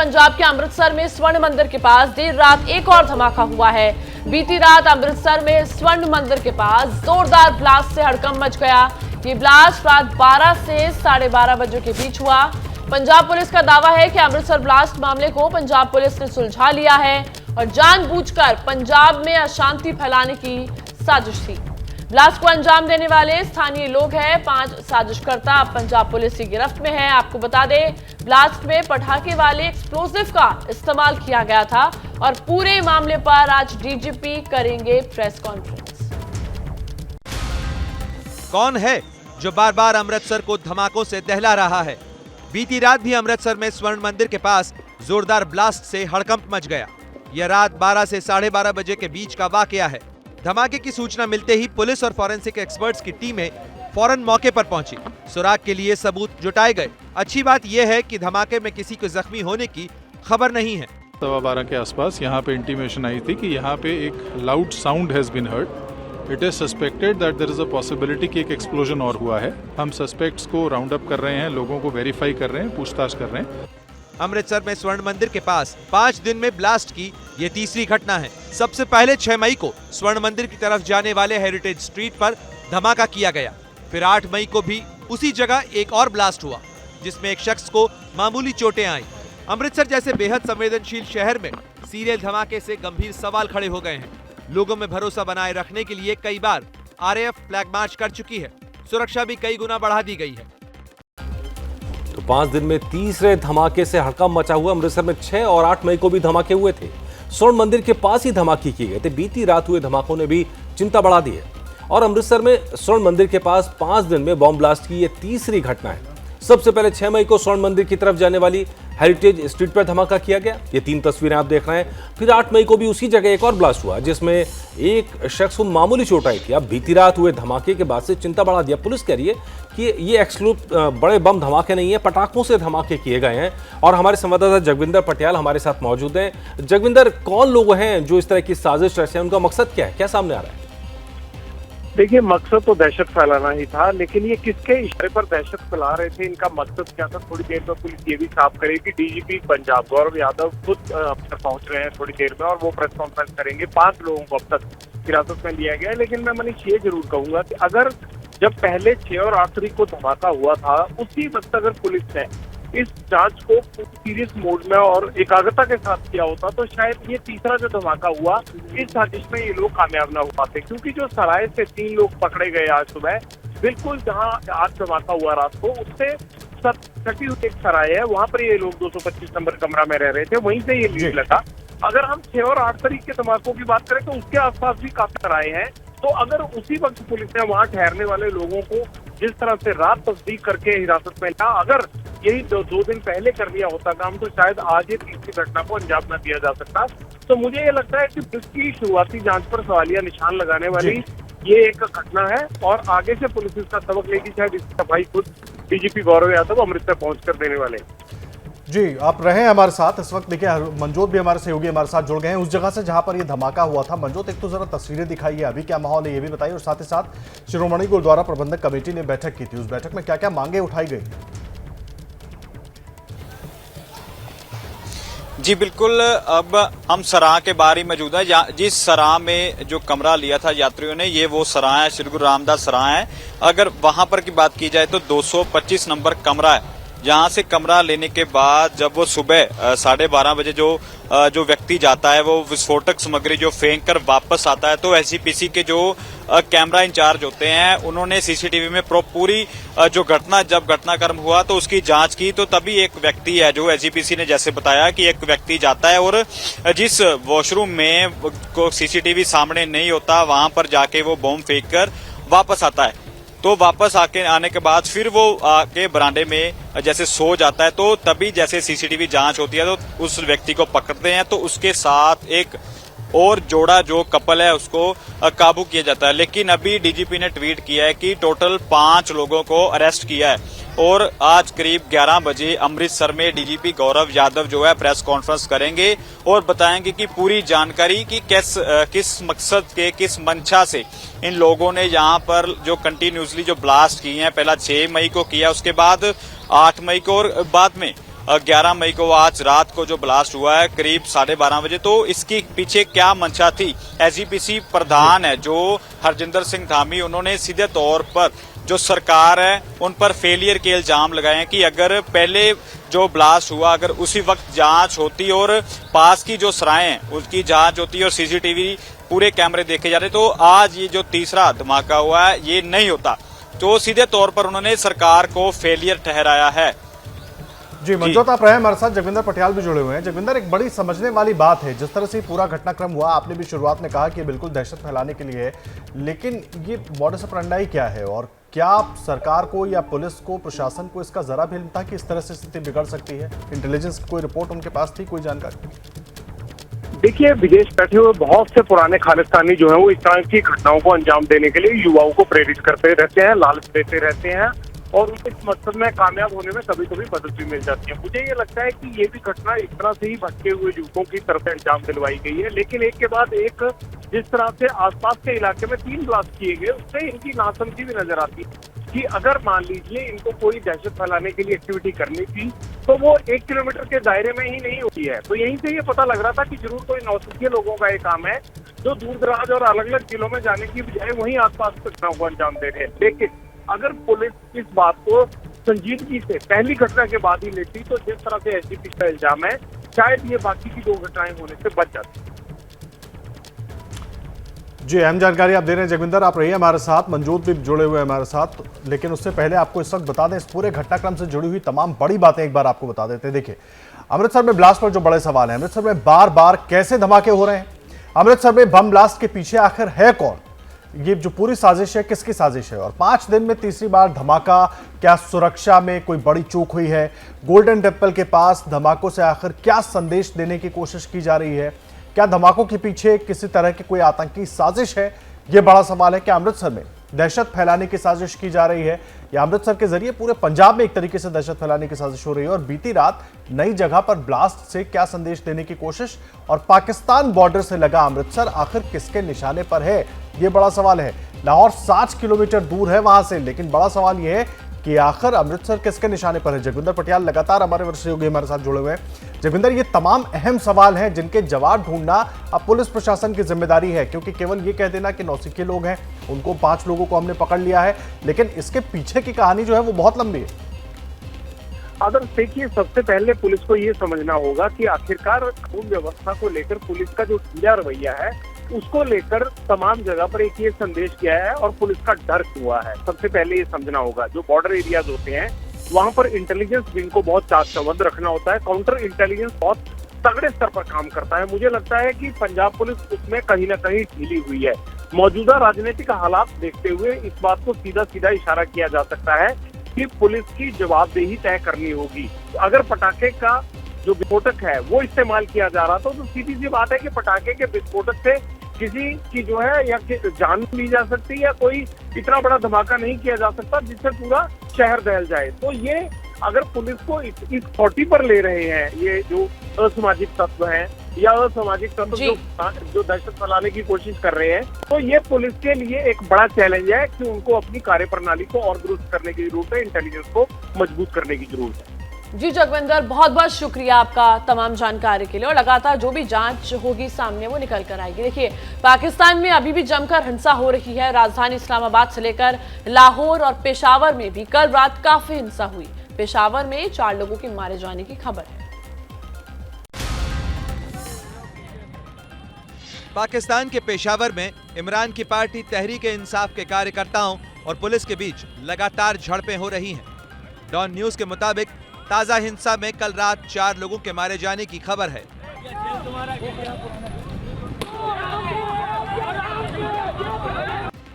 पंजाब के अमृतसर में स्वर्ण मंदिर के पास देर रात एक और धमाका हुआ है। बीती रात अमृतसर में स्वर्ण मंदिर के पास जोरदार ब्लास्ट से हड़कंप मच गया। ये ब्लास्ट रात 12 से 12:30 बजे के बीच हुआ। पंजाब पुलिस का दावा है कि अमृतसर ब्लास्ट मामले को पंजाब पुलिस ने सुलझा लिया है और जानबूझकर पंजाब में अशांति फैलाने की साजिश थी। ब्लास्ट को अंजाम देने वाले स्थानीय लोग हैं। 5 साजिशकर्ता अब पंजाब पुलिस की गिरफ्त में हैं। आपको बता दें, ब्लास्ट में पटाखे वाले एक्सप्लोजिव का इस्तेमाल किया गया था और पूरे मामले पर आज डीजीपी करेंगे प्रेस कॉन्फ्रेंस। कौन है जो बार बार अमृतसर को धमाकों से दहला रहा है? बीती रात भी अमृतसर में स्वर्ण मंदिर के पास जोरदार ब्लास्ट से हड़कंप मच गया। यह रात 12 से 12:30 बजे के बीच का वाकया है। धमाके की सूचना मिलते ही पुलिस और फॉरेंसिक एक्सपर्ट्स की टीमें फौरन मौके पर पहुंची। सुराग के लिए सबूत जुटाए गए। अच्छी बात यह है कि धमाके में किसी को जख्मी होने की खबर नहीं है। 12:15 के आसपास यहाँ पे इंटीमेशन आई थी कि यहाँ पे एक loud sound has been heard. It is suspected that there is a possibility कि एक एक्सप्लोजन और हुआ है। हम सस्पेक्ट्स को राउंड अप कर रहे हैं, लोगों को वेरीफाई कर रहे हैं, पूछताछ कर रहे हैं। अमृतसर में स्वर्ण मंदिर के पास 5 दिन में ब्लास्ट की ये तीसरी घटना है। सबसे पहले 6 मई को स्वर्ण मंदिर की तरफ जाने वाले हेरिटेज स्ट्रीट पर धमाका किया गया। फिर 8 मई को भी उसी जगह एक और ब्लास्ट हुआ जिसमें एक शख्स को मामूली चोटें आई। अमृतसर जैसे बेहद संवेदनशील शहर में सीरियल धमाके से गंभीर सवाल खड़े हो गए हैं। लोगों में भरोसा बनाए रखने के लिए कई बार आरएएफ फ्लैग मार्च कर चुकी है। सुरक्षा भी कई गुना बढ़ा दी गई है। तो 5 दिन में तीसरे धमाके से हड़कंप मचा हुआ। अमृतसर में 6 और 8 मई को भी धमाके हुए थे। स्वर्ण मंदिर के पास ही धमाके किए गए थे। बीती रात हुए धमाकों ने भी चिंता बढ़ा दी है और अमृतसर में स्वर्ण मंदिर के पास 5 दिन में बॉम्ब ब्लास्ट की यह तीसरी घटना है। सबसे पहले 6 मई को स्वर्ण मंदिर की तरफ जाने वाली हेरिटेज स्ट्रीट पर धमाका किया गया। ये 3 तस्वीरें आप देख रहे हैं। फिर 8 मई को भी उसी जगह एक और ब्लास्ट हुआ जिसमें एक शख्स को मामूली चोट आई थी। अब बीती रात हुए धमाके के बाद से चिंता बढ़ा दिया। पुलिस कह रही है कि ये एक्सक्लूसिव बड़े बम धमाके नहीं है, पटाखों से धमाके किए गए हैं। और हमारे संवाददाता जगविंदर पटियाल हमारे साथ मौजूद हैं। जगविंदर, कौन लोग हैं जो इस तरह की साजिश रचे हैं? उनका मकसद क्या है, क्या सामने आ रहा है? देखिए, मकसद तो दहशत फैलाना ही था, लेकिन ये किसके इशारे पर दहशत फैला रहे थे, इनका मकसद क्या था, थोड़ी देर में पुलिस ये भी साफ करेगी। डीजीपी पंजाब गौरव यादव खुद अफसर पहुंच रहे हैं थोड़ी देर में और वो प्रेस कॉन्फ्रेंस करेंगे। 5 लोगों को अब तक हिरासत में लिया गया है। लेकिन मैं मनीष ये जरूर कहूंगा कि अगर जब पहले 6 और 8 तारीख को धमाका हुआ था, उसी वक्त अगर पुलिस ने इस जांच को सीरियस मोड में और एकाग्रता के साथ किया होता तो शायद ये तीसरा जो धमाका हुआ, इस साजिश में ये लोग कामयाब ना हो पाते। क्योंकि जो सराय से 3 लोग पकड़े गए आज सुबह, बिल्कुल जहां आज धमाका हुआ रात को, उससे सटी हुई एक सराय है, वहां पर ये लोग 225 नंबर कमरा में रह रहे थे, वहीं से ये लीड लगा। अगर हम 6 और 8 तारीख के धमाकों की बात करें तो उसके आसपास भी काफी सराय हैं। तो अगर उसी वक्त पुलिस ने वहां ठहरने वाले लोगों को जिस तरह से रात तस्दीक करके हिरासत में लिया, अगर यही 2 दिन पहले कर लिया होता काम, तो शायद आज ये तीसरी घटना को अंजाम न दिया जा सकता। तो मुझे ये लगता है कि पुलिस की शुरुआती जांच पर सवालिया निशान लगाने वाली ये एक घटना है और आगे से पुलिस इसका सबक लेगी। शायद इसकी सफाई खुद डीजीपी गौरव यादव अमृतसर पहुंचकर देने वाले। जी, आप रहे हमारे साथ इस वक्त। देखिए, मनजोत भी हमारे सहयोगी हमारे साथ जुड़ गए हैं उस जगह से जहां पर ये धमाका हुआ था। मनजोत, एक तो जरा तस्वीरें दिखाइए, अभी क्या माहौल है ये भी बताइए, और साथ ही साथ शिरोमणि गुरुद्वारा प्रबंधक कमेटी ने बैठक की थी, उस बैठक में क्या क्या मांगे उठाई गई? जी बिल्कुल, अब हम सराह के बाहर ही मौजूद है। जिस सराह में जो कमरा लिया था यात्रियों ने, ये वो सराह है, श्री गुरु रामदास सराह है। अगर वहां पर की बात की जाए तो 225 नंबर कमरा है। जहां से कमरा लेने के बाद जब वो सुबह 12:30 बजे जो व्यक्ति जाता है, वो विस्फोटक सामग्री जो फेंक कर वापस आता है, तो एसजीपीसी के जो कैमरा इंचार्ज होते हैं, उन्होंने सीसीटीवी में पूरी जो घटनाक्रम हुआ तो उसकी जांच की। तो तभी एक व्यक्ति है जो एसजीपीसी ने जैसे बताया कि एक व्यक्ति जाता है और जिस वॉशरूम में को सीसीटीवी सामने नहीं होता, वहां पर जाके वो बॉम्ब फेंक कर वापस आता है। तो वापस आने के बाद फिर वो आके बरामदे में जैसे सो जाता है। तो तभी जैसे सीसीटीवी जांच होती है तो उस व्यक्ति को पकड़ते हैं। तो उसके साथ एक और जोड़ा जो कपल है उसको काबू किया जाता है। लेकिन अभी डीजीपी ने ट्वीट किया है कि टोटल 5 लोगों को अरेस्ट किया है और आज करीब 11 बजे अमृतसर में डीजीपी गौरव यादव जो है प्रेस कॉन्फ्रेंस करेंगे और बताएंगे कि पूरी जानकारी कि किस मकसद के, किस मंशा से इन लोगों ने यहाँ पर जो कंटिन्यूसली जो ब्लास्ट किए हैं, पहला 6 मई को किया, उसके बाद 8 मई को और बाद में 11 मई को आज रात को जो ब्लास्ट हुआ है करीब 12:30 बजे, तो इसके पीछे क्या मंशा थी? एसजीपीसी प्रधान है जो हरजिंदर सिंह धामी, उन्होंने सीधे तौर पर जो सरकार है उन पर फेलियर के इल्जाम लगाए हैं कि अगर पहले जो ब्लास्ट हुआ अगर उसी वक्त जांच होती और पास की जो सराएं हैं उसकी जांच होती और सीसीटीवी पूरे कैमरे देखे जाते तो आज ये जो तीसरा धमाका हुआ है ये नहीं होता। तो सीधे तौर पर उन्होंने सरकार को फेलियर ठहराया है। जी मंजोत, आप रहे हमारे साथ। जगविंदर पटियाल भी जुड़े हुए हैं। जगविंदर, एक बड़ी समझने वाली बात है जिस तरह से पूरा घटनाक्रम हुआ, आपने भी शुरुआत में कहा कि बिल्कुल दहशत फैलाने के लिए है, लेकिन ये मॉडस ऑपरेंडी क्या है और क्या सरकार को या पुलिस को, प्रशासन को इसका जरा भी इल्म था कि इस तरह से स्थिति बिगड़ सकती है? इंटेलिजेंस की कोई रिपोर्ट उनके पास थी, कोई जानकारी? देखिए, विदेश बैठे हुए बहुत से पुराने खालिस्तानी जो है वो इस तरह की घटनाओं को अंजाम देने के लिए युवाओं को प्रेरित करते रहते हैं, लालच देते रहते हैं और इस मकसद में कामयाब होने में कभी कभी मदद भी मिल जाती है। मुझे ये लगता है कि ये भी घटना एक तरह से ही भटके हुए युवकों की तरफ अंजाम दिलवाई गई है, लेकिन एक के बाद एक जिस तरह से आसपास के इलाके में 3 ब्लास्ट किए गए उससे इनकी नासमझी भी नजर आती है कि अगर मान लीजिए इनको कोई दहशत फैलाने के लिए एक्टिविटी करनी थी तो वो 1 किलोमीटर के दायरे में ही नहीं होती है। तो यहीं से ये पता लग रहा था कि जरूर कोई नौसिखिए लोगों का ये काम है जो दूर दराज और अलग अलग जिलों में जाने की बजाय वहीं आसपास घटनाओं को अंजाम दे रहे हैं। लेकिन अगर पुलिस इस बात को संजीदगी से पहली घटना के बाद ही लेती तो जिस तरह से एसजीपी का इल्जाम है शायद ये बाकी की 2 घटनाएं होने से बच जाती। जी, अहम जानकारी आप दे रहे हैं जगविंदर। आप रहिए हमारे साथ। मंजूत भी जुड़े हुए हैं हमारे साथ, लेकिन उससे पहले आपको इस वक्त बता दें, इस पूरे घटनाक्रम से जुड़ी हुई तमाम बड़ी बातें एक बार आपको बता देते हैं। देखिए, अमृतसर में ब्लास्ट पर जो बड़े सवाल हैं, अमृतसर में बार बार कैसे धमाके हो रहे हैं, अमृतसर में बम ब्लास्ट के पीछे आखिर है कौन, ये जो पूरी साजिश है किसकी साजिश है, और 5 दिन में तीसरी बार धमाका, क्या सुरक्षा में कोई बड़ी चूक हुई है, गोल्डन टेम्पल के पास धमाकों से आखिर क्या संदेश देने की कोशिश की जा रही है, क्या धमाकों के पीछे किसी तरह की कोई आतंकी साजिश है, ये बड़ा सवाल है। क्या अमृतसर में दहशत फैलाने की साजिश की जा रही है या अमृतसर के जरिए पूरे पंजाब में एक तरीके से दहशत फैलाने की साजिश हो रही है, और बीती रात नई जगह पर ब्लास्ट से क्या संदेश देने की कोशिश, और पाकिस्तान बॉर्डर से लगा अमृतसर आखिर किसके निशाने पर है, ये बड़ा सवाल है। लाहौर 60 किलोमीटर दूर है वहां से, लेकिन बड़ा सवाल यह है कि आखिर अमृतसर किसके निशाने पर है। जगविंदर पटियाल लगातार हमारे वरिष्ठ सहयोगी हमारे साथ जुड़े हुए हैं। जगविंदर, ये तमाम अहम सवाल हैं जिनके जवाब ढूंढना अब पुलिस प्रशासन की जिम्मेदारी है, क्योंकि केवल ये कह देना कि नौसिखिए लोग हैं, उनको 5 लोगों को हमने पकड़ लिया है, लेकिन इसके पीछे की कहानी जो है वो बहुत लंबी है। आदर्श, देखिए, सबसे पहले पुलिस को ये समझना होगा कि आखिरकार कानून व्यवस्था को लेकर पुलिस का जो ढीला रवैया है उसको लेकर तमाम जगह पर एक ये संदेश किया है और पुलिस का डर हुआ है। सबसे पहले ये समझना होगा, जो बॉर्डर एरियाज होते हैं वहां पर इंटेलिजेंस विंग को बहुत चाक चौबंद रखना होता है, काउंटर इंटेलिजेंस बहुत तगड़े स्तर पर काम करता है। मुझे लगता है कि पंजाब पुलिस उसमें कहीं ना कहीं ढीली हुई है। मौजूदा राजनीतिक हालात देखते हुए इस बात को सीधा सीधा इशारा किया जा सकता है कि पुलिस की जवाबदेही तय करनी होगी। अगर पटाखे का जो विस्फोटक है वो इस्तेमाल किया जा रहा था तो सीधी सी बात है कि पटाखे के विस्फोटक से किसी की जो है या जान ली जा सकती है या कोई इतना बड़ा धमाका नहीं किया जा सकता जिससे पूरा शहर दहल जाए। तो ये अगर पुलिस को इस खोटी पर ले रहे हैं ये जो असामाजिक तत्व हैं या असामाजिक तत्व जो दहशत फैलाने की कोशिश कर रहे हैं, तो ये पुलिस के लिए एक बड़ा चैलेंज है कि उनको अपनी कार्यप्रणाली को और दुरुस्त करने की जरूरत है, इंटेलिजेंस को मजबूत करने की जरूरत है। जी जगविंदर, बहुत बहुत शुक्रिया आपका तमाम जानकारी के लिए, और लगातार जो भी जांच होगी सामने वो निकल कर आएगी। देखिए, पाकिस्तान में अभी भी जमकर हिंसा हो रही है। राजधानी इस्लामाबाद से लेकर लाहौर और पेशावर में भी कल रात काफी हिंसा हुई। पेशावर में 4 लोगों के मारे जाने की खबर है। पाकिस्तान के पेशावर में इमरान की पार्टी तहरीक-ए-इंसाफ के कार्यकर्ताओं और पुलिस के बीच लगातार झड़पें हो रही हैं। डॉन न्यूज के मुताबिक ताजा हिंसा में कल रात 4 लोगों के मारे जाने की खबर है।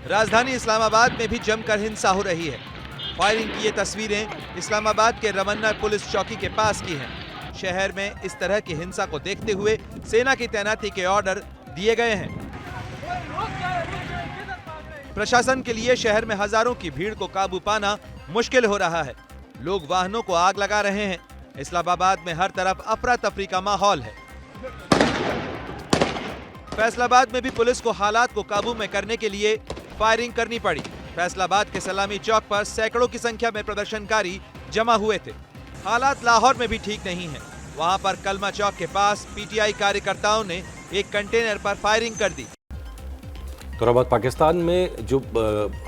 राजधानी इस्लामाबाद में भी जमकर हिंसा हो रही है। फायरिंग की ये तस्वीरें इस्लामाबाद के रमन्ना पुलिस चौकी के पास की हैं। शहर में इस तरह की हिंसा को देखते हुए सेना की तैनाती के ऑर्डर दिए गए हैं। प्रशासन के लिए शहर में हजारों की भीड़ को काबू पाना मुश्किल हो रहा है। लोग वाहनों को आग लगा रहे हैं। इस्लामाबाद में हर तरफ अफरा तफरी का माहौल है। फैसलाबाद में भी पुलिस को हालात को काबू में करने के लिए फायरिंग करनी पड़ी। फैसलाबाद के सलामी चौक पर सैकड़ों की संख्या में प्रदर्शनकारी जमा हुए थे। हालात लाहौर में भी ठीक नहीं है। वहां पर कलमा चौक के पास पीटीआई कार्यकर्ताओं ने एक कंटेनर पर फायरिंग कर दी। तो अब बात पाकिस्तान में जो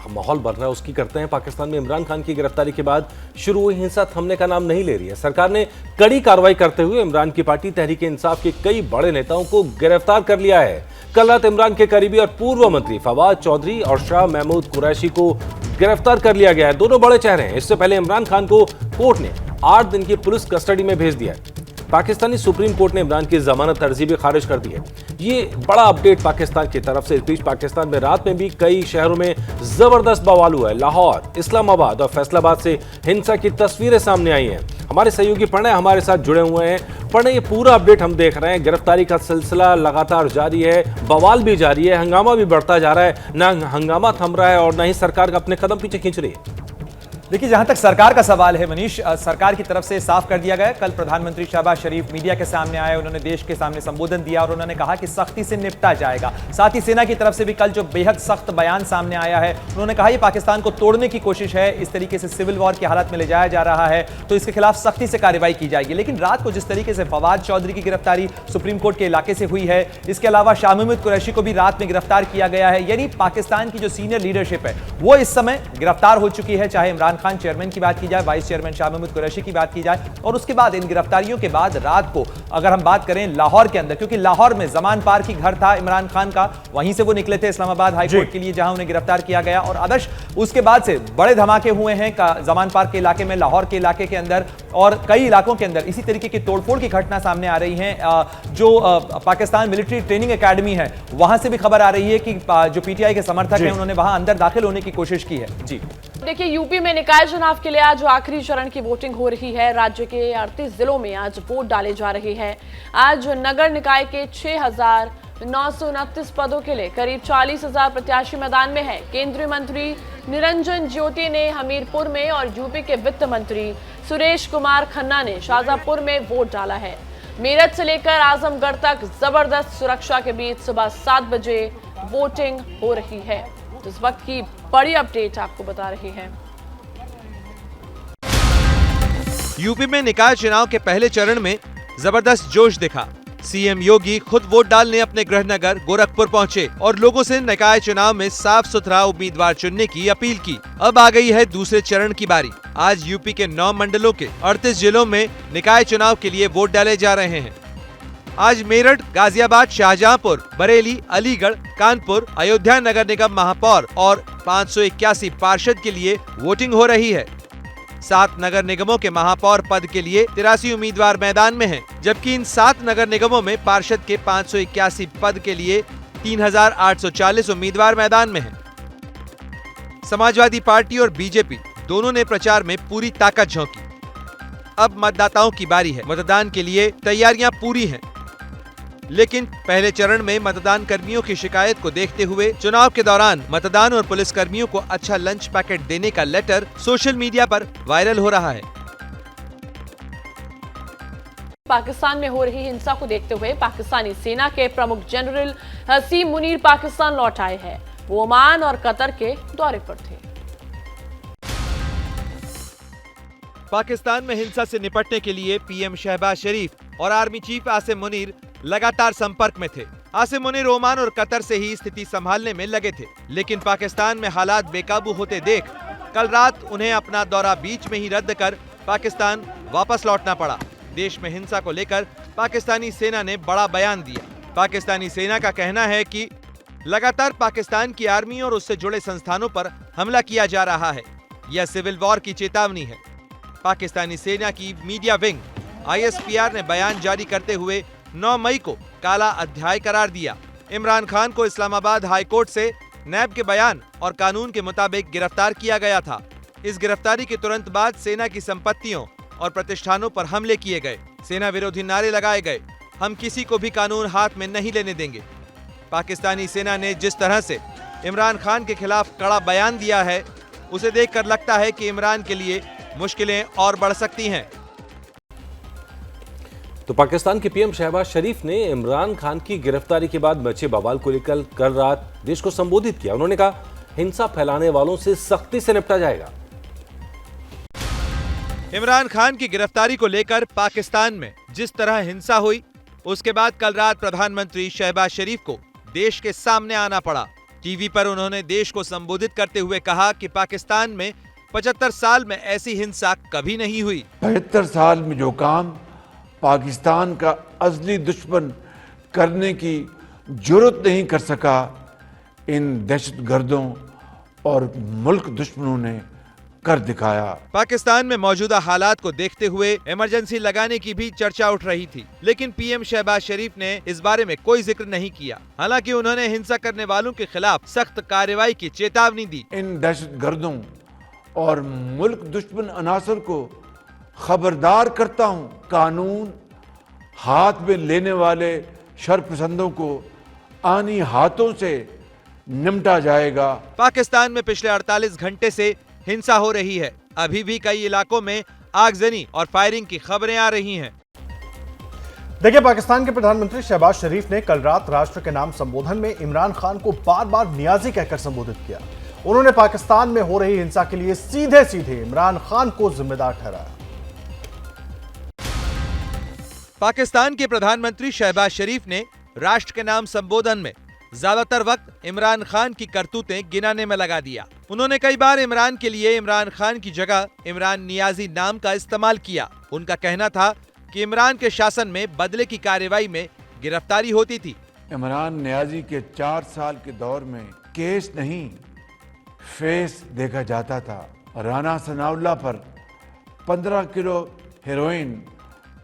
माहौल बन रहा है उसकी करते हैं। पाकिस्तान में इमरान खान की गिरफ्तारी के बाद शुरू हुई हिंसा थमने का नाम नहीं ले रही है। सरकार ने कड़ी कार्रवाई करते हुए इमरान की पार्टी तहरीक इंसाफ के कई बड़े नेताओं को गिरफ्तार कर लिया है। कल रात इमरान के करीबी और पूर्व मंत्री फवाद चौधरी और शाह महमूद कुरैशी को गिरफ्तार कर लिया गया है। दोनों बड़े चेहरे हैं। इससे पहले इमरान खान को कोर्ट ने 8 दिन की पुलिस कस्टडी में भेज दिया है। पाकिस्तानी सुप्रीम कोर्ट ने इमरान की जमानत अर्जी भी खारिज कर दी है। ये बड़ा अपडेट पाकिस्तान की तरफ से। इस बीच पाकिस्तान में रात में भी कई शहरों में जबरदस्त बवाल हुआ है। लाहौर, इस्लामाबाद और फैसलाबाद से हिंसा की तस्वीरें सामने आई हैं। हमारे सहयोगी प्रणय हमारे साथ जुड़े हुए हैं। प्रणय, ये पूरा अपडेट हम देख रहे हैं। गिरफ्तारी का सिलसिला लगातार जारी है, बवाल भी जारी है, हंगामा भी बढ़ता जा रहा है। ना हंगामा थम रहा है और ना ही सरकार अपने कदम पीछे खींच रही है। देखिए, जहां तक सरकार का सवाल है मनीष, सरकार की तरफ से साफ कर दिया गया। कल प्रधानमंत्री शहबाज शरीफ मीडिया के सामने आए, उन्होंने देश के सामने संबोधन दिया और उन्होंने कहा कि सख्ती से निपटा जाएगा। साथ ही सेना की तरफ से भी कल जो बेहद सख्त बयान सामने आया है, उन्होंने कहा ये पाकिस्तान को तोड़ने की कोशिश है, इस तरीके से सिविल वॉर की हालत में ले जाया जा रहा है तो इसके खिलाफ सख्ती से कार्रवाई की जाएगी। लेकिन रात को जिस तरीके से फवाद चौधरी की गिरफ्तारी सुप्रीम कोर्ट के इलाके से हुई है, इसके अलावा शाह महमूद कुरैशी को भी रात में गिरफ्तार किया गया है। यानी पाकिस्तान की जो सीनियर लीडरशिप है वो इस समय गिरफ्तार हो चुकी है। चाहे इमरान खान चेयरमैन की बात की जाए, वाइस चेयरमैन शाह महमूद कुरैशी की बात की जाए, और उसके बाद इन गिरफ्तारियों के बाद रात को अगर हम बात करें लाहौर के अंदर, क्योंकि लाहौर में जमान पार्क की घर था इमरान खान का, वहीं से वो निकले थे इस्लामाबाद हाई कोर्ट के लिए जहां उन्हें गिरफ्तार किया गया। और आदर्श, उसके बाद से बड़े धमाके हुए हैं जमान पार्क के इलाके में, लाहौर के इलाके के अंदर और कई इलाकों के अंदर इसी तरीके की तोड़फोड़ की घटना सामने आ रही है। जो पाकिस्तान मिलिट्री ट्रेनिंग एकेडमी है वहां से भी खबर आ रही है कि जो पीटीआई के समर्थक हैं उन्होंने वहां अंदर दाखिल होने की कोशिश की है। जी देखिए, यूपी में निकाय चुनाव के लिए आज आखिरी चरण की वोटिंग हो रही है। राज्य के 38 जिलों में आज वोट डाले जा रहे हैं। आज नगर निकाय के 6,929 पदों के लिए करीब 40,000 प्रत्याशी मैदान में हैं। केंद्रीय मंत्री निरंजन ज्योति ने हमीरपुर में और यूपी के वित्त मंत्री सुरेश कुमार खन्ना ने शाहजहांपुर में वोट डाला है। मेरठ से लेकर आजमगढ़ तक जबरदस्त सुरक्षा के बीच सुबह 7 बजे वोटिंग हो रही है। तो इस वक्त की बड़ी अपडेट आपको बता रहे हैं। यूपी में निकाय चुनाव के पहले चरण में जबरदस्त जोश दिखा। सीएम योगी खुद वोट डालने अपने गृहनगर गोरखपुर पहुंचे और लोगों से निकाय चुनाव में साफ सुथरा उम्मीदवार चुनने की अपील की। अब आ गई है दूसरे चरण की बारी। आज यूपी के 9 मंडलों के 38 जिलों में निकाय चुनाव के लिए वोट डाले जा रहे हैं। आज मेरठ, गाजियाबाद, शाहजहांपुर, बरेली, अलीगढ़, कानपुर, अयोध्या नगर निगम महापौर और 581 पार्षद के लिए वोटिंग हो रही है। 7 नगर निगमों के महापौर पद के लिए 83 उम्मीदवार मैदान में हैं, जबकि इन 7 नगर निगमों में पार्षद के 581 पद के लिए 3,840 उम्मीदवार मैदान में हैं। समाजवादी पार्टी और बीजेपी दोनों ने प्रचार में पूरी ताकत झोंकी। अब मतदाताओं की बारी है। मतदान के लिए तैयारियां पूरी हैं, लेकिन पहले चरण में मतदान कर्मियों की शिकायत को देखते हुए चुनाव के दौरान मतदान और पुलिस कर्मियों को अच्छा लंच पैकेट देने का लेटर सोशल मीडिया पर वायरल हो रहा है। पाकिस्तान में हो रही हिंसा को देखते हुए पाकिस्तानी सेना के प्रमुख जनरल हसीम मुनीर पाकिस्तान लौट आए हैं। वो ओमान और कतर के दौरे पर थे। पाकिस्तान में हिंसा से निपटने के लिए पीएम शहबाज शरीफ और आर्मी चीफ आसिम मुनीर लगातार संपर्क में थे। आसिम मुनीर ओमान और कतर से ही स्थिति संभालने में लगे थे, लेकिन पाकिस्तान में हालात बेकाबू होते देख कल रात उन्हें अपना दौरा बीच में ही रद्द कर पाकिस्तान वापस लौटना पड़ा। देश में हिंसा को लेकर पाकिस्तानी सेना ने बड़ा बयान दिया। पाकिस्तानी सेना का कहना है कि लगातार पाकिस्तान की आर्मी और उससे जुड़े संस्थानों पर हमला किया जा रहा है। यह सिविल वॉर की चेतावनी है। पाकिस्तानी सेना की मीडिया विंग ISPR ने बयान जारी करते हुए 9 मई को काला अध्याय करार दिया। इमरान खान को इस्लामाबाद हाई कोर्ट से नैब के बयान और कानून के मुताबिक गिरफ्तार किया गया था। इस गिरफ्तारी के तुरंत बाद सेना की संपत्तियों और प्रतिष्ठानों पर हमले किए गए। सेना विरोधी नारे लगाए गए। हम किसी को भी कानून हाथ में नहीं लेने देंगे। पाकिस्तानी सेना ने जिस तरह से इमरान खान के खिलाफ कड़ा बयान दिया है, उसे देखकर लगता है कि इमरान के लिए मुश्किलें और बढ़ सकती हैं। तो पाकिस्तान के पीएम शहबाज शरीफ ने इमरान खान की गिरफ्तारी के बाद मचे बवाल को लेकर कल रात देश को संबोधित किया। उन्होंने कहा, हिंसा फैलाने वालों से सख्ती से निपटा जाएगा। इमरान खान की गिरफ्तारी को लेकर पाकिस्तान में जिस तरह हिंसा हुई, उसके बाद कल रात प्रधानमंत्री शहबाज शरीफ को देश के सामने आना पड़ा। टीवी पर उन्होंने देश को संबोधित करते हुए कहा कि पाकिस्तान में 75 साल में ऐसी हिंसा कभी नहीं हुई। 75 साल में जो काम पाकिस्तान का असली दुश्मन करने की जरूरत नहीं कर सका, इन दहशतगर्दों और मुल्क दुश्मनों ने कर दिखाया। पाकिस्तान में मौजूदा हालात को देखते हुए इमरजेंसी लगाने की भी चर्चा उठ रही थी, लेकिन पीएम शहबाज शरीफ ने इस बारे में कोई जिक्र नहीं किया। हालांकि उन्होंने हिंसा करने वालों के खिलाफ सख्त कार्रवाई की चेतावनी दी। इन दहशतगर्दों और मुल्क दुश्मन अनासर को खबरदार करता हूं, कानून हाथ में लेने वाले शरपसंदों को आनी हाथों से निपटा जाएगा। पाकिस्तान में पिछले 48 घंटे से हिंसा हो रही है। अभी भी कई इलाकों में आगजनी और फायरिंग की खबरें आ रही हैं। देखिए, पाकिस्तान के प्रधानमंत्री शहबाज शरीफ ने कल रात राष्ट्र के नाम संबोधन में इमरान खान को बार बार नियाजी कहकर संबोधित किया। उन्होंने पाकिस्तान में हो रही हिंसा के लिए सीधे सीधे इमरान खान को जिम्मेदार ठहराया। पाकिस्तान के प्रधानमंत्री शहबाज शरीफ ने राष्ट्र के नाम संबोधन में ज्यादातर वक्त इमरान खान की करतूतें गिनाने में लगा दिया। उन्होंने कई बार इमरान के लिए इमरान खान की जगह इमरान नियाजी नाम का इस्तेमाल किया। उनका कहना था कि इमरान के शासन में बदले की कार्रवाई में गिरफ्तारी होती थी। इमरान नियाजी के 4 साल के दौर में केस नहीं, फेस देखा जाता था। राना सनाउल्लाह पर 15 किलो हेरोइन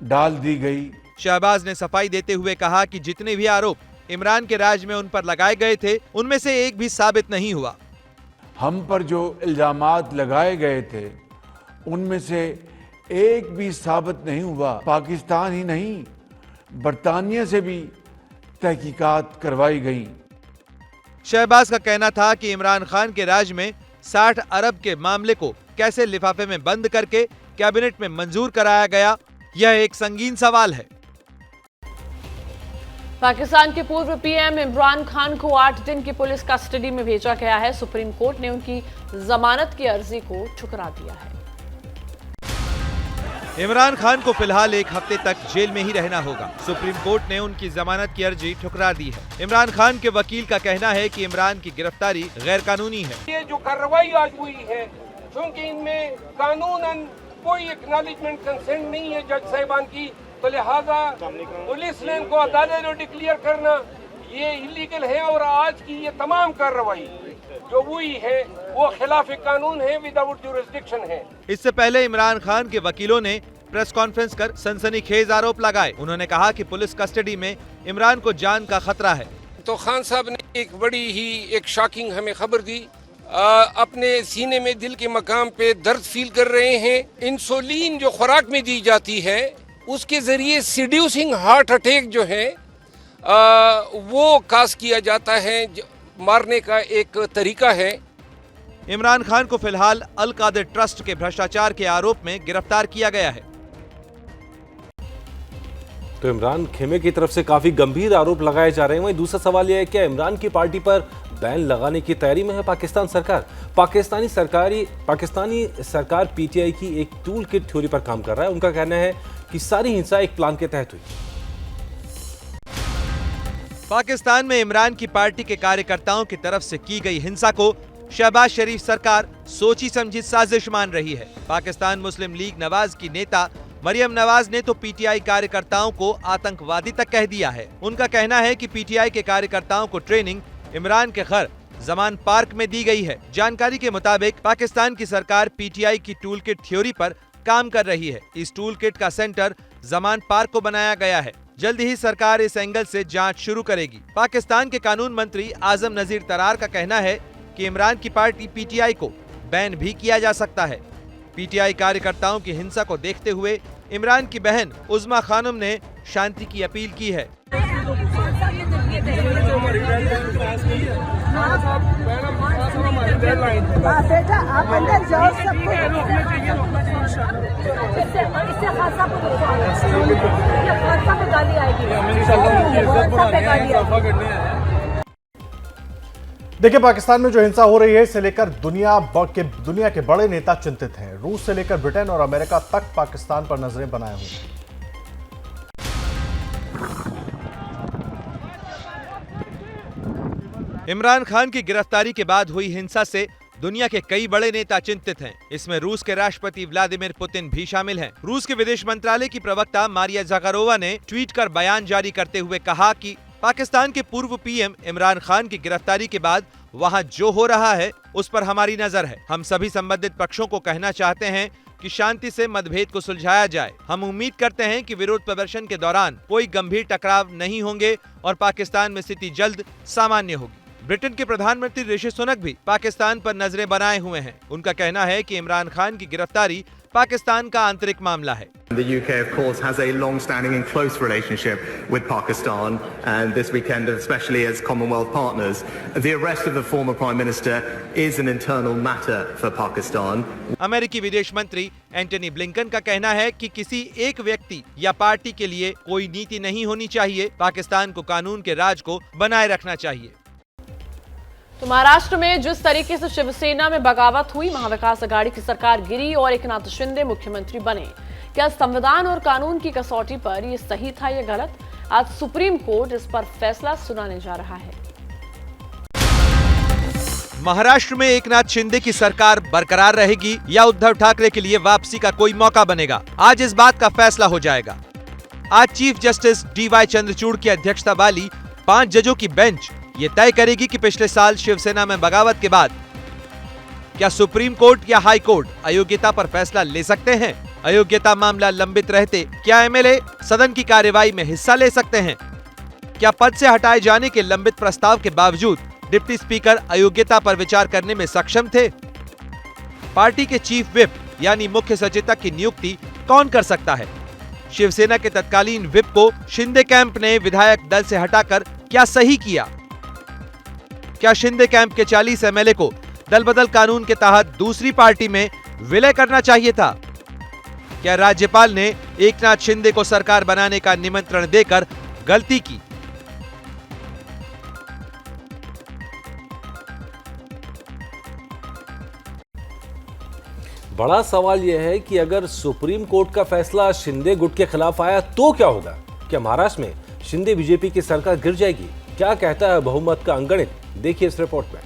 डाल दी गई। शहबाज ने सफाई देते हुए कहा कि जितने भी आरोप इमरान के राज में उन पर लगाए गए थे, उनमें से एक भी साबित नहीं हुआ। हम पर जो इल्जामात लगाए गए थे, उनमें से एक भी साबित नहीं हुआ। पाकिस्तान ही नहीं, बरतानिया से भी तहकीकात करवाई गई। शहबाज का कहना था कि इमरान खान के राज में 60 अरब के मामले को कैसे लिफाफे में बंद करके कैबिनेट में मंजूर कराया गया, यह एक संगीन सवाल है। पाकिस्तान के पूर्व पीएम इमरान खान को 8 दिन की पुलिस कस्टडी में भेजा गया है। सुप्रीम कोर्ट ने उनकी जमानत की अर्जी को ठुकरा दिया है। इमरान खान को फिलहाल 1 हफ्ते तक जेल में ही रहना होगा। सुप्रीम कोर्ट ने उनकी जमानत की अर्जी ठुकरा दी है। इमरान खान के वकील का कहना है कि इमरान की गिरफ्तारी गैर कानूनी है। ये जो कार्रवाई आज हुई है, क्योंकि इनमें कानूनन कोई एक्नॉलेजमेंट कंसेंट नहीं है जज साहिबान की, तो लिहाजा पुलिस ने इनको अदालत में डिक्लेयर करना ये इलीगल है। और आज की ये तमाम कार्रवाई जो हुई है वो खिलाफ कानून है, विदाउट जुरिस्डिक्शन है। इससे पहले इमरान खान के वकीलों ने प्रेस कॉन्फ्रेंस कर सनसनीखेज आरोप लगाए। उन्होंने कहा कि पुलिस कस्टडी में इमरान को जान का खतरा है। तो खान साहब ने एक बड़ी ही एक शॉकिंग हमें खबर दी। अपने सीने में दिल के मकाम पे दर्द फील कर रहे हैं। इंसुलिन जो खुराक में दी जाती है, उसके जरिए सीड्यूसिंग हार्ट अटैक जो है वो काज किया जाता है, मारने का एक तरीका है। इमरान खान को फिलहाल अल कादिर ट्रस्ट के भ्रष्टाचार के आरोप में गिरफ्तार किया गया है। तो इमरान खेमे की तरफ से काफी गंभीर आरोप लगाए जा रहे हैं। वहीं दूसरा सवाल यह है, क्या इमरान की पार्टी पर बैन लगाने की तैयारी में है पाकिस्तान सरकार? पाकिस्तानी सरकार पीटीआई की एक टूल किट थ्योरी पर काम कर रहा है। उनका कहना है कि सारी हिंसा एक प्लान के तहत हुई। पाकिस्तान में इमरान की पार्टी के कार्यकर्ताओं की तरफ से की गई हिंसा को शहबाज शरीफ सरकार सोची समझी साजिश मान रही है। पाकिस्तान मुस्लिम लीग नवाज की नेता मरियम नवाज ने तो पीटीआई कार्यकर्ताओं को आतंकवादी तक कह दिया है। उनका कहना है कि पीटीआई के कार्यकर्ताओं को ट्रेनिंग इमरान के घर जमान पार्क में दी गई है। जानकारी के मुताबिक पाकिस्तान की सरकार पीटीआई की टूल किट थ्योरी पर काम कर रही है। इस टूल किट का सेंटर जमान पार्क को बनाया गया है। जल्द ही सरकार इस एंगल से जांच शुरू करेगी। पाकिस्तान के कानून मंत्री आजम नजीर तरार का कहना है कि इमरान की पार्टी पीटीआई को बैन भी किया जा सकता है। पीटीआई कार्यकर्ताओं की हिंसा को देखते हुए इमरान की बहन उज़्मा खानम ने शांति की अपील की है। बेटा आप अंदर जाओ, देखिए, पाकिस्तान में जो हिंसा हो रही है इसे लेकर दुनिया के बड़े नेता चिंतित हैं। रूस से लेकर ब्रिटेन और अमेरिका तक पाकिस्तान पर नजरें बनाए हुए हैं। इमरान खान की गिरफ्तारी के बाद हुई हिंसा से दुनिया के कई बड़े नेता चिंतित हैं। इसमें रूस के राष्ट्रपति व्लादिमीर पुतिन भी शामिल हैं। रूस के विदेश मंत्रालय की प्रवक्ता मारिया ज़गारोवा ने ट्वीट कर बयान जारी करते हुए कहा कि पाकिस्तान के पूर्व पीएम इमरान खान की गिरफ्तारी के बाद वहां जो हो रहा है उस पर हमारी नजर है। हम सभी संबंधित पक्षों को कहना चाहते हैं कि शांति से मतभेद को सुलझाया जाए। हम उम्मीद करते हैं कि विरोध प्रदर्शन के दौरान कोई गंभीर टकराव नहीं होंगे और पाकिस्तान में स्थिति जल्द सामान्य होगी। ब्रिटेन के प्रधानमंत्री ऋषि सुनक भी पाकिस्तान पर नजरें बनाए हुए हैं। उनका कहना है कि इमरान खान की गिरफ्तारी पाकिस्तान का आंतरिक मामला है। The UK, of course, has a long-standing and close relationship with Pakistan, and this weekend, especially as Commonwealth partners, the arrest of the former Prime Minister is an internal matter for Pakistan. अमेरिकी विदेश मंत्री Antony Blinken का कहना है कि किसी एक व्यक्ति या पार्टी के लिए कोई नीति नहीं होनी चाहिए। पाकिस्तान को कानून के राज को बनाए रखना चाहिए। तो महाराष्ट्र में जिस तरीके से शिवसेना में बगावत हुई, महाविकास आघाड़ी की सरकार गिरी और एकनाथ शिंदे मुख्यमंत्री बने, क्या संविधान और कानून की कसौटी पर ये सही था या गलत? आज सुप्रीम कोर्ट इस पर फैसला सुनाने जा रहा है। महाराष्ट्र में एकनाथ शिंदे की सरकार बरकरार रहेगी या उद्धव ठाकरे के लिए वापसी का कोई मौका बनेगा, आज इस बात का फैसला हो जाएगा। आज चीफ जस्टिस DY चंद्रचूड़ की अध्यक्षता वाली 5 जजों की बेंच ये तय करेगी कि पिछले साल शिवसेना में बगावत के बाद क्या सुप्रीम कोर्ट या हाई कोर्ट अयोग्यता पर फैसला ले सकते हैं। अयोग्यता मामला लंबित रहते क्या एमएलए सदन की कार्यवाही में हिस्सा ले सकते हैं? क्या पद से हटाए जाने के लंबित प्रस्ताव के बावजूद डिप्टी स्पीकर अयोग्यता पर विचार करने में सक्षम थे? पार्टी के चीफ व्हिप यानी मुख्य सचेतक की नियुक्ति कौन कर सकता है? शिवसेना के तत्कालीन व्हिप को शिंदे कैंप ने विधायक दल से हटाकर क्या सही किया? क्या शिंदे कैंप के 40 एमएलए को दल बदल कानून के तहत दूसरी पार्टी में विलय करना चाहिए था? क्या राज्यपाल ने एकनाथ शिंदे को सरकार बनाने का निमंत्रण देकर गलती की? बड़ा सवाल यह है कि अगर सुप्रीम कोर्ट का फैसला शिंदे गुट के खिलाफ आया तो क्या होगा? क्या महाराष्ट्र में शिंदे बीजेपी की सरकार गिर जाएगी? क्या कहता है बहुमत का अंगणित? देखिए इस रिपोर्ट में।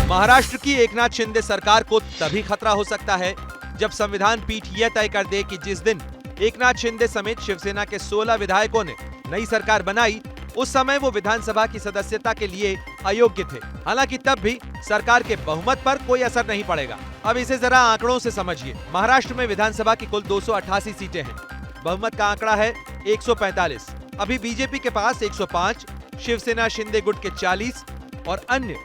महाराष्ट्र की एकनाथ शिंदे सरकार को तभी खतरा हो सकता है जब संविधान पीठ यह तय कर दे कि जिस दिन एकनाथ शिंदे समेत शिवसेना के 16 विधायकों ने नई सरकार बनाई उस समय वो विधानसभा की सदस्यता के लिए अयोग्य थे। हालांकि तब भी सरकार के बहुमत पर कोई असर नहीं पड़ेगा। अब इसे जरा आंकड़ों से समझिए। महाराष्ट्र में विधानसभा की कुल 288 सीटें हैं। बहुमत का आंकड़ा है 145। अभी बीजेपी के पास 105, शिवसेना शिंदे गुट के 40 और अन्य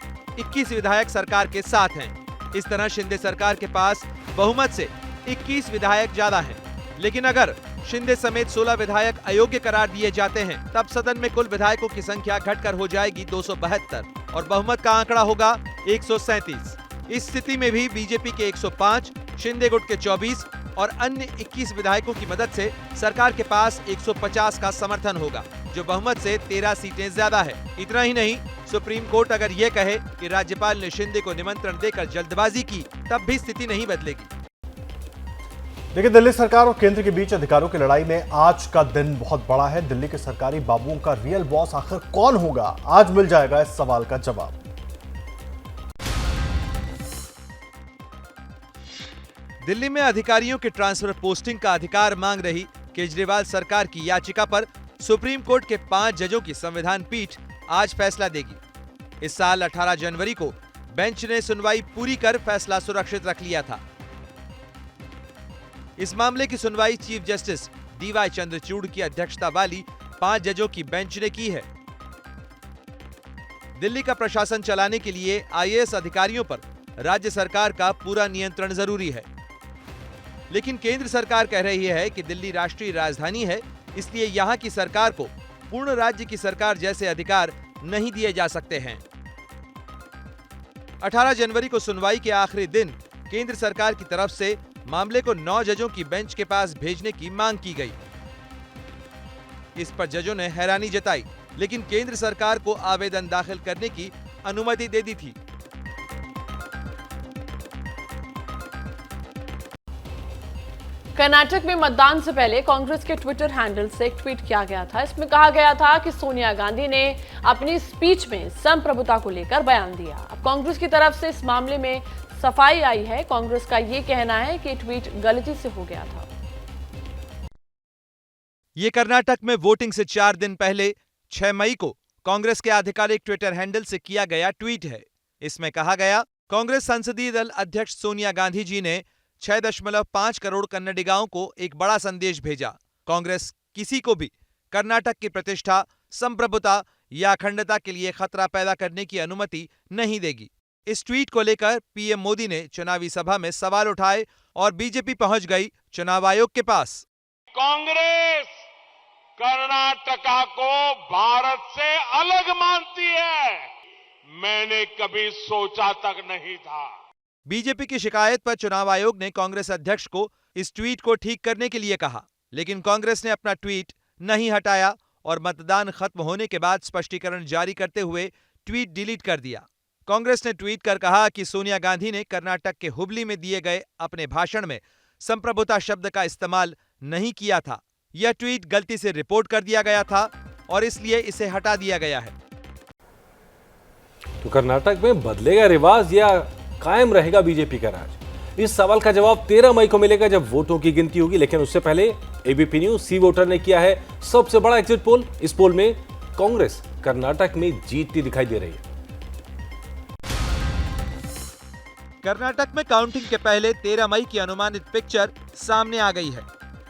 21 विधायक सरकार के साथ हैं। इस तरह शिंदे सरकार के पास बहुमत से 21 विधायक ज्यादा हैं। लेकिन अगर शिंदे समेत 16 विधायक अयोग्य करार दिए जाते हैं तब सदन में कुल विधायकों की संख्या घटकर हो जाएगी 272 और बहुमत का आंकड़ा होगा 137। इस स्थिति में भी बीजेपी के 105, शिंदे गुट के 24 और अन्य 21 विधायकों की मदद से सरकार के पास 150 का समर्थन होगा, जो बहुमत से 13 सीटें ज्यादा है। इतना ही नहीं, सुप्रीम कोर्ट अगर ये कहे कि राज्यपाल ने शिंदे को निमंत्रण देकर जल्दबाजी की तब भी स्थिति नहीं बदलेगी। देखिए, दिल्ली सरकार और केंद्र के बीच अधिकारों की लड़ाई में आज का दिन बहुत बड़ा है। दिल्ली के सरकारी बाबुओं का रियल बॉस आखिर कौन होगा? आज मिल जाएगा इस सवाल का जवाब। दिल्ली में अधिकारियों के ट्रांसफर पोस्टिंग का अधिकार मांग रही केजरीवाल सरकार की याचिका पर सुप्रीम कोर्ट के 5 जजों की संविधान पीठ आज फैसला देगी। इस साल 18 जनवरी को बेंच ने सुनवाई पूरी कर फैसला सुरक्षित रख लिया था। इस मामले की सुनवाई चीफ जस्टिस DY चंद्रचूड़ की अध्यक्षता वाली 5 जजों की बेंच ने की है। दिल्ली का प्रशासन चलाने के लिए IAS अधिकारियों पर राज्य सरकार का पूरा नियंत्रण जरूरी है। लेकिन केंद्र सरकार कह रही है कि दिल्ली राष्ट्रीय राजधानी है, इसलिए यहां की सरकार को पूर्ण राज्य की सरकार जैसे अधिकार नहीं दिए जा सकते हैं। 18 जनवरी को सुनवाई के आखिरी दिन केंद्र सरकार की तरफ से मामले को 9 जजों की बेंच के पास भेजने की मांग की गई। इस पर जजों ने हैरानी जताई। लेकिन केंद्र सरकार को आवेदन दाखिल करने की अनुमति दे दी थी। कर्नाटक में मतदान से पहले कांग्रेस के ट्विटर हैंडल से एक ट्वीट किया गया था। इसमें कहा गया था कि सोनिया गांधी ने अपनी स्पीच में संप्रभुता को लेकर बयान दिया। अब कांग्रेस की तरफ से इस मामले में सफाई आई है। कांग्रेस का ये कहना है कि ट्वीट गलती से हो गया था। ये कर्नाटक में वोटिंग से 4 दिन पहले 6 मई को कांग्रेस के आधिकारिक ट्विटर हैंडल से किया गया ट्वीट है। इसमें कहा गया, कांग्रेस संसदीय दल अध्यक्ष सोनिया गांधी जी ने 6.5 करोड़ कन्नडिगाओं को एक बड़ा संदेश भेजा। कांग्रेस किसी को भी कर्नाटक की प्रतिष्ठा, संप्रभुता या अखंडता के लिए खतरा पैदा करने की अनुमति नहीं देगी। इस ट्वीट को लेकर पीएम मोदी ने चुनावी सभा में सवाल उठाए और बीजेपी पहुंच गई चुनाव आयोग के पास। कांग्रेस कर्नाटका को भारत से अलग मानती है, मैंने कभी सोचा तक नहीं था। बीजेपी की शिकायत पर चुनाव आयोग ने कांग्रेस अध्यक्ष को इस ट्वीट को ठीक करने के लिए कहा, लेकिन कांग्रेस ने अपना ट्वीट नहीं हटाया और मतदान खत्म होने के बाद स्पष्टीकरण जारी करते हुए ट्वीट डिलीट कर दिया। कांग्रेस ने ट्वीट कर कहा कि सोनिया गांधी ने कर्नाटक के हुबली में दिए गए अपने भाषण में संप्रभुता शब्द का इस्तेमाल नहीं किया था। यह ट्वीट गलती से रिपोर्ट कर दिया गया था और इसलिए इसे हटा दिया गया है। तो कर्नाटक में बदलेगा रिवाज या कायम रहेगा बीजेपी का राज? इस सवाल का जवाब 13 मई को मिलेगा जब वोटों की गिनती होगी। लेकिन उससे पहले एबीपी न्यूज सी वोटर ने किया है सबसे बड़ा एग्जिट पोल। इस पोल में कांग्रेस कर्नाटक में जीतती दिखाई दे रही है। कर्नाटक में काउंटिंग के पहले 13 मई की अनुमानित पिक्चर सामने आ गई है।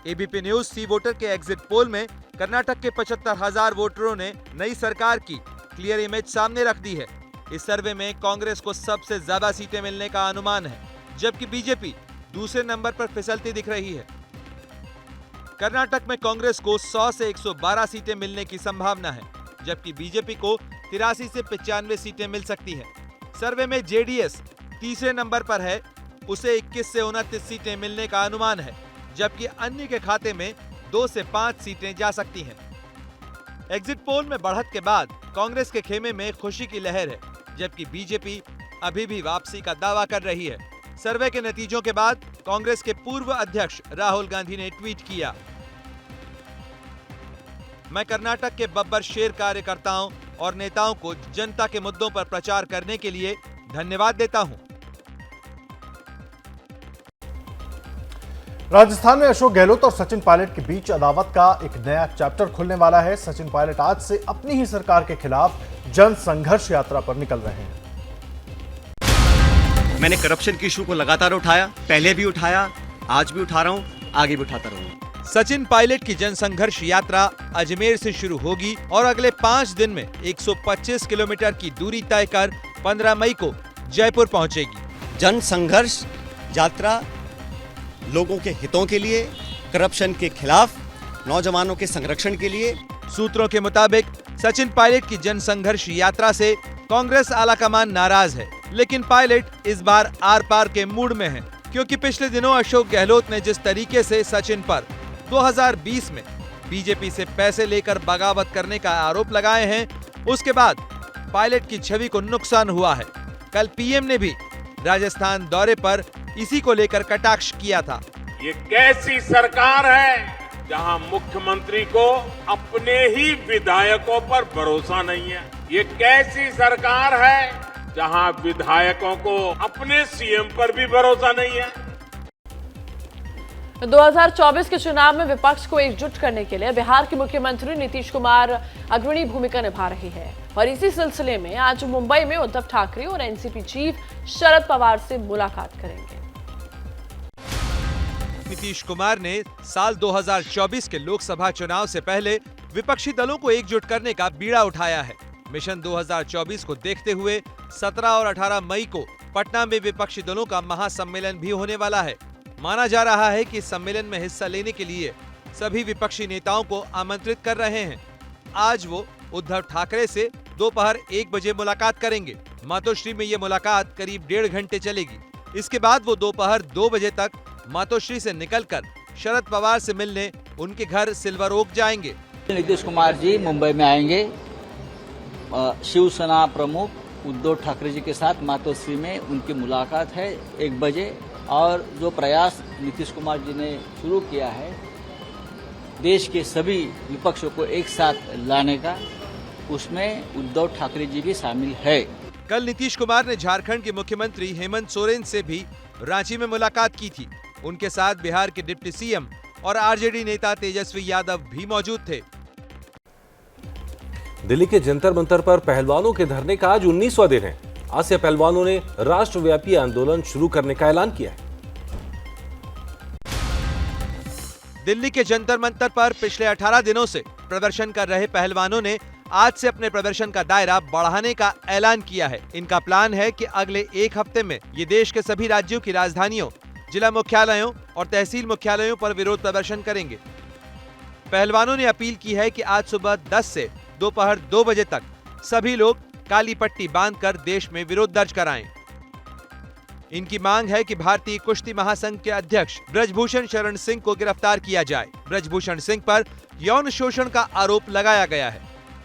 एबीपी न्यूज सी वोटर के एग्जिट पोल में कर्नाटक के 75,000 वोटरों ने नई सरकार की क्लियर इमेज सामने रख दी है। इस सर्वे में कांग्रेस को सबसे ज्यादा सीटें मिलने का अनुमान है, जबकि बीजेपी दूसरे नंबर पर फिसलती दिख रही है। कर्नाटक में कांग्रेस को 100 से 112 सीटें मिलने की संभावना है, जबकि बीजेपी को 83 से 95 सीटें मिल सकती है। सर्वे में जेडीएस तीसरे नंबर पर है, उसे 21 से 29 सीटें मिलने का अनुमान है, जबकि अन्य के खाते में 2 से 5 सीटें जा सकती हैं। एग्जिट पोल में बढ़त के बाद कांग्रेस के खेमे में खुशी की लहर है, जबकि बीजेपी अभी भी वापसी का दावा कर रही है। सर्वे के नतीजों के बाद कांग्रेस के पूर्व अध्यक्ष राहुल गांधी ने ट्वीट किया, मैं कर्नाटक के बब्बर शेर कार्यकर्ताओं और नेताओं को जनता के मुद्दों पर प्रचार करने के लिए धन्यवाद देता हूं। राजस्थान में अशोक गहलोत और सचिन पायलट के बीच अदावत का एक नया चैप्टर खुलने वाला है। सचिन पायलट आज से अपनी ही सरकार के खिलाफ जन संघर्ष यात्रा पर निकल रहे हैं। मैंने करप्शन के इशू को लगातार उठाया, पहले भी उठाया, आज भी उठा रहा हूं, आगे भी उठाता रहूंगा। सचिन पायलट की जनसंघर्ष यात्रा अजमेर से शुरू होगी और अगले 5 दिन में 125 किलोमीटर की दूरी तय कर 15 मई को जयपुर पहुंचेगी। जनसंघर्ष यात्रा लोगों के हितों के लिए, करप्शन के खिलाफ, नौजवानों के संरक्षण के लिए। सूत्रों के मुताबिक सचिन पायलट की जनसंघर्ष यात्रा से कांग्रेस आलाकमान नाराज है, लेकिन पायलट इस बार आर पार के मूड में है, क्योंकि पिछले दिनों अशोक गहलोत ने जिस तरीके से सचिन पर 2020 में बीजेपी से पैसे लेकर बगावत करने का आरोप लगाए हैं, उसके बाद पायलट की छवि को नुकसान हुआ है। कल पीएम ने भी राजस्थान दौरे पर इसी को लेकर कटाक्ष किया था। ये कैसी सरकार है जहां मुख्यमंत्री को अपने ही विधायकों पर भरोसा नहीं है? ये कैसी सरकार है जहां विधायकों को अपने सीएम पर भी भरोसा नहीं है? 2024 के चुनाव में विपक्ष को एकजुट करने के लिए बिहार के मुख्यमंत्री नीतीश कुमार अग्रणी भूमिका निभा रहे हैं और इसी सिलसिले में आज मुंबई में उद्धव ठाकरे और एनसीपी चीफ शरद पवार से मुलाकात करेंगे। नीतीश कुमार ने साल 2024 के लोकसभा चुनाव से पहले विपक्षी दलों को एकजुट करने का बीड़ा उठाया है। मिशन 2024 को देखते हुए 17 और 18 मई को पटना में विपक्षी दलों का महासम्मेलन भी होने वाला है। माना जा रहा है कि सम्मेलन में हिस्सा लेने के लिए सभी विपक्षी नेताओं को आमंत्रित कर रहे हैं। आज वो उद्धव ठाकरे से दोपहर 1 बजे मुलाकात करेंगे। मातोश्री में ये मुलाकात करीब 1.5 घंटे चलेगी। इसके बाद वो दोपहर 2 बजे तक मातोश्री से निकलकर शरद पवार से मिलने उनके घर सिल्वर ओक जाएंगे। नीतीश कुमार जी मुंबई में आएंगे शिवसेना प्रमुख उद्धव ठाकरे जी के साथ मातोश्री में उनकी मुलाकात है 1 बजे। और जो प्रयास नीतीश कुमार जी ने शुरू किया है देश के सभी विपक्षों को एक साथ लाने का, उसमें उद्धव ठाकरे जी भी शामिल है। कल नीतीश कुमार ने झारखंड के मुख्यमंत्री हेमंत सोरेन से भी रांची में मुलाकात की थी। उनके साथ बिहार के डिप्टी सीएम और आरजेडी नेता तेजस्वी यादव भी मौजूद थे। दिल्ली के जंतर मंतर पर पहलवानों के धरने का आज 19वां दिन है। आज से पहलवानों ने राष्ट्रव्यापी आंदोलन शुरू करने का ऐलान किया है। दिल्ली के जंतर मंतर पर पिछले 18 दिनों से प्रदर्शन कर रहे पहलवानों ने आज से अपने प्रदर्शन का दायरा बढ़ाने का ऐलान किया है। इनका प्लान है कि अगले 1 हफ्ते में ये देश के सभी राज्यों की राजधानियों, जिला मुख्यालयों और तहसील मुख्यालयों पर विरोध प्रदर्शन करेंगे। पहलवानों ने अपील की है कि आज सुबह 10 से दोपहर 2 बजे तक सभी लोग काली पट्टी बांधकर देश में विरोध दर्ज कराएं। इनकी मांग है कि भारतीय कुश्ती महासंघ के अध्यक्ष ब्रजभूषण शरण सिंह को गिरफ्तार किया जाए। ब्रजभूषण सिंह पर यौन शोषण का आरोप लगाया गया है।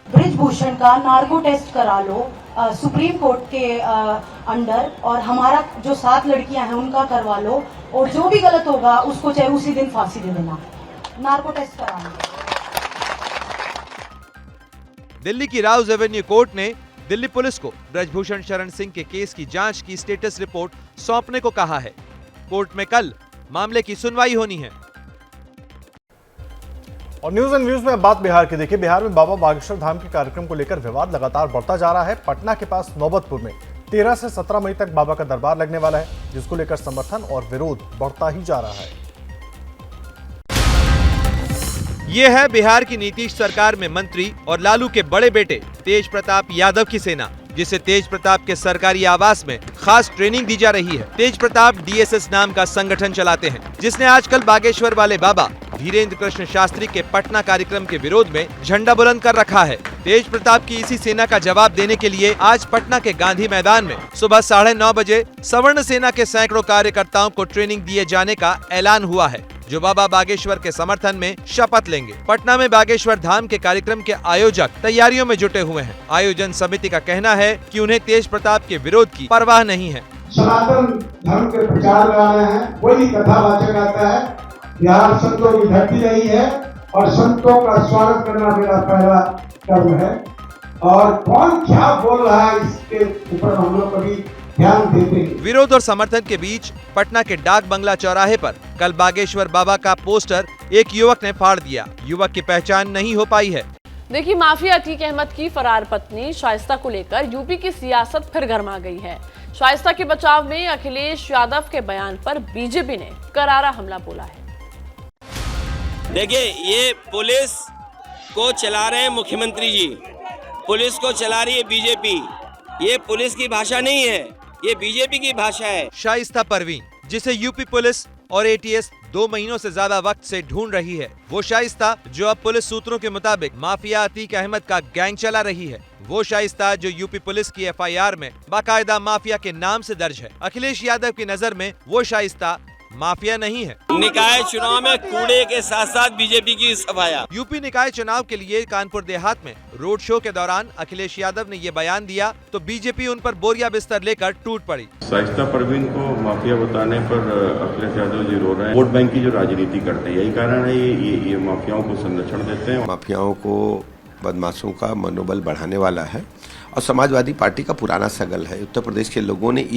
ब्रजभूषण का नार्को टेस्ट करा लो सुप्रीम कोर्ट के अंडर, और हमारा जो 7 लड़कियां हैं उनका करवा लो, और जो भी गलत होगा उसको चाहे उसी दिन फांसी दे देना। नार्को टेस्ट करा लो। दिल्ली की राउज एवेन्यू कोर्ट ने दिल्ली पुलिस को ब्रजभूषण शरण सिंह के केस की जांच की स्टेटस रिपोर्ट सौंपने को कहा है। कोर्ट में कल मामले की सुनवाई होनी है। और न्यूज एंड व्यूज में बात बिहार की। देखिए, बिहार में बाबा बागेश्वर धाम के कार्यक्रम को लेकर विवाद लगातार बढ़ता जा रहा है। पटना के पास नौबतपुर में 13 से 17 मई तक बाबा का दरबार लगने वाला है, जिसको लेकर समर्थन और विरोध बढ़ता ही जा रहा है। ये है बिहार की नीतीश सरकार में मंत्री और लालू के बड़े बेटे तेज प्रताप यादव की सेना, जिसे तेज प्रताप के सरकारी आवास में खास ट्रेनिंग दी जा रही है। तेज प्रताप डीएसएस नाम का संगठन चलाते हैं, जिसने आजकल बागेश्वर वाले बाबा धीरेन्द्र कृष्ण शास्त्री के पटना कार्यक्रम के विरोध में झंडा बुलंद कर रखा है। तेज प्रताप की इसी सेना का जवाब देने के लिए आज पटना के गांधी मैदान में सुबह 9:30 बजे सवर्ण सेना के सैकड़ों कार्यकर्ताओं को ट्रेनिंग दिए जाने का ऐलान हुआ है, जो बाबा बागेश्वर के समर्थन में शपथ लेंगे। पटना में बागेश्वर धाम के कार्यक्रम के आयोजक तैयारियों में जुटे हुए हैं। आयोजन समिति का कहना है कि उन्हें तेज प्रताप के विरोध की परवाह नहीं है। सनातन धर्म के प्रचार में आ रहे हैं, कोई कथावाचक आता है, बिहार संतों की धरती रही है और संतों का स्वागत करना मेरा पहला कर्म है, और कौन क्या बोल रहा है इसके ऊपर हम लोग कभी ध्यान देते हैं। विरोध और समर्थन के बीच पटना के डाक बंगला चौराहे पर कल बागेश्वर बाबा का पोस्टर एक युवक ने फाड़ दिया। युवक की पहचान नहीं हो पाई है। देखिए, माफिया अतीक अहमद की फरार पत्नी शाइस्ता को लेकर यूपी की सियासत फिर गर्मा गई है। शाइस्ता के बचाव में अखिलेश यादव के बयान पर बीजेपी ने करारा हमला बोला है। देखिए, ये पुलिस को चला रहे हैं मुख्यमंत्री जी, पुलिस को चला रही है बीजेपी। ये पुलिस की भाषा नहीं है, ये बीजेपी की भाषा है। शाइस्ता परवीन, जिसे यूपी पुलिस और एटीएस 2 महीनों से ज्यादा वक्त से ढूंढ रही है, वो शाइस्ता जो अब पुलिस सूत्रों के मुताबिक माफिया अतीक अहमद का गैंग चला रही है, वो शाइस्ता जो यूपी पुलिस की एफआईआर में बाकायदा माफिया के नाम से दर्ज है। अखिलेश यादव की नजर में वो शाइस्ता माफिया नहीं है। निकाय चुनाव में कूड़े के साथ साथ बीजेपी की सफाया। यूपी निकाय चुनाव के लिए कानपुर देहात में रोड शो के दौरान अखिलेश यादव ने ये बयान दिया तो बीजेपी उन पर बोरिया बिस्तर लेकर टूट पड़ी। शाइस्ता परवीन को माफिया बताने पर अखिलेश यादव जी रो रहे हैं। वोट बैंक की जो राजनीति करते हैं, यही कारण है ये माफियाओं को संरक्षण देते हैं। माफियाओं को, बदमाशों का मनोबल बढ़ाने वाला है और समाजवादी पार्टी का पुराना सगल है। उत्तर प्रदेश के लोगों ने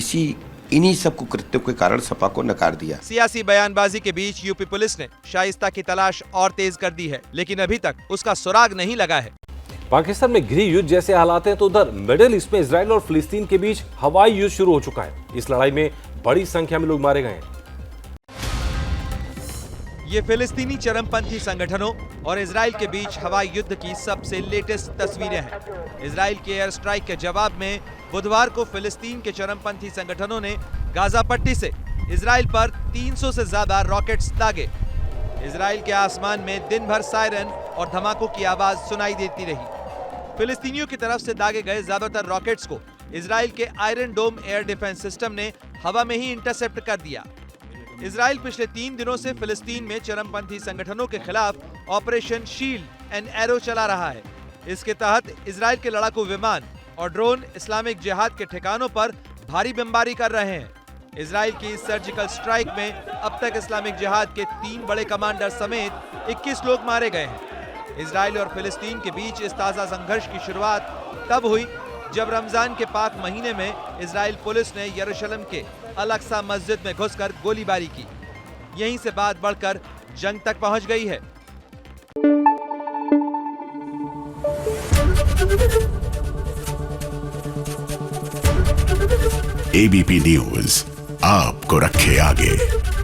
इन्हीं सब कुकृत्यों के कारण सपा को नकार दिया। सियासी बयानबाजी के बीच यूपी पुलिस ने शाइस्ता की तलाश और तेज कर दी है, लेकिन अभी तक उसका सुराग नहीं लगा है। पाकिस्तान में गृह युद्ध जैसे हालात हैं तो उधर मिडिल ईस्ट में इजराइल और फिलिस्तीन के बीच हवाई युद्ध शुरू हो चुका है। इस लड़ाई में बड़ी संख्या में लोग मारे गए हैं। ये फिलिस्तीनी चरमपंथी संगठनों और इजराइल के बीच हवाई युद्ध की सबसे लेटेस्ट तस्वीरें हैं। इजराइल के एयर स्ट्राइक के जवाब में बुधवार को फिलिस्तीन के चरमपंथी संगठनों ने गाजा पट्टी से इजराइल पर 300 से ज्यादा रॉकेट्स दागे। इजराइल के आसमान में दिन भर सायरन और धमाकों की आवाज सुनाई देती रही। फिलिस्तीनियों की तरफ से दागे गए ज्यादातर रॉकेट्स को इजराइल के आयरन डोम एयर डिफेंस सिस्टम ने हवा में ही इंटरसेप्ट कर दिया। इजराइल पिछले 3 दिनों से फिलिस्तीन में चरमपंथी संगठनों के खिलाफ ऑपरेशन शील्ड एंड एरो चला रहा है। इसके तहत इजराइल के लड़ाकू विमान और ड्रोन इस्लामिक जिहाद के ठिकानों पर भारी बमबारी कर रहे हैं। इजराइल की इस सर्जिकल स्ट्राइक में अब तक इस्लामिक जिहाद के 3 बड़े कमांडर समेत 21 लोग मारे गए हैं। इजराइल और फिलिस्तीन के बीच इस ताजा संघर्ष की शुरुआत तब हुई जब रमजान के पाक महीने में इजराइल पुलिस ने यरूशलेम के अल-अक्सा मस्जिद में घुसकर गोलीबारी की। यहीं से बात बढ़कर जंग तक पहुंच गई है। एबीपी न्यूज आपको रखे आगे।